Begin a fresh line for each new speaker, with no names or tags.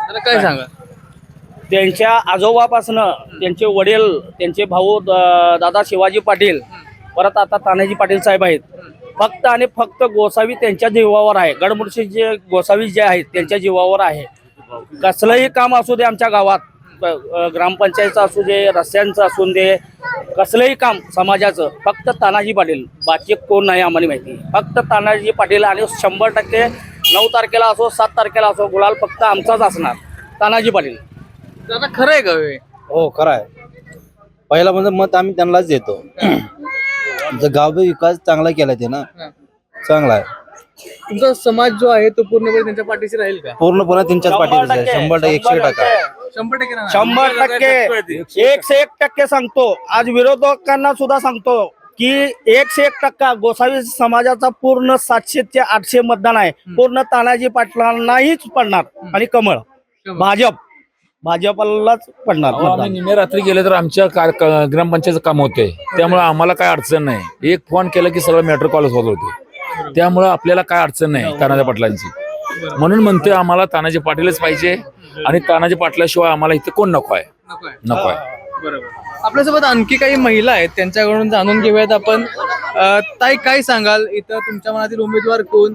जरा काय सांगा.
त्यांच्या आजोबापासनं त्यांचे वडील, त्यांचे भाऊ दादा शिवाजी पाटील, परत आता तानाजी पाटील साहेब आहेत. फक्त आणि फक्त गोसावी त्यांच्या जीवावर आहे. गडमुडशी जे गोसावी जे आहेत त्यांच्या जीवावर आहे. कसलंही काम असू दे आमच्या गावात, ग्रामपंचायतचं असू दे, रस्त्यांचं असू दे, कसलंही काम समाजाचं, फक्त तानाजी पाटील. बाकी कोण नाही आम्हाला माहिती. फक्त तानाजी पाटील आणि 100% 9 तारखेला असो 7 तारखेला असो गुलाल फक्त आमचाच असणार, तानाजी पाटील.
दादा खरं आहे का हे?
हो खरं आहे. पहिला म्हणजे मत आम्ही त्यांनाच देतो. आमचा गाव विकास चांगला केला ते ना, चांगला आहे.
तुमचा समाज जो आहे तो पूर्णपणे त्यांच्या पाठीशी राहील का?
पूर्णपणे त्यांच्याच पाठीवर आहे. 100%
100%
100% 101% सांगतो. आज विरोधकांना सुद्धा सांगतो की 101% गोसावी समाजाचा पूर्ण 700 ते 800 मतदान आहे. पूर्ण तानाजी पाटलांनाहीच पडणार आणि कमळ भाजपलाच पडणार
आम्ही
मतदान.
निम्या रात्री गेले तर आमच्या ग्रामपंचायतचं काम होते, त्यामुळे आम्हाला काय अडचण नाही. एक फोन केला की सगळं मॅटर कॉल होत होते, त्यामुळे आपल्याला काय अडचण नाही तानाजी पाटलांची. म्हणून म्हणतोय आम्हाला तानाजी पाटीलच पाहिजे आणि तानाजी पाटलाशिवाय आम्हाला इथे कोण नको आहे.
बरोबर. आपल्यासोबत आणखी काही महिला आहेत, त्यांच्याकडून जाणून घेऊयात आपण. ताई काय सांगाल, इथं तुमच्या मनातील उमेदवार कोण?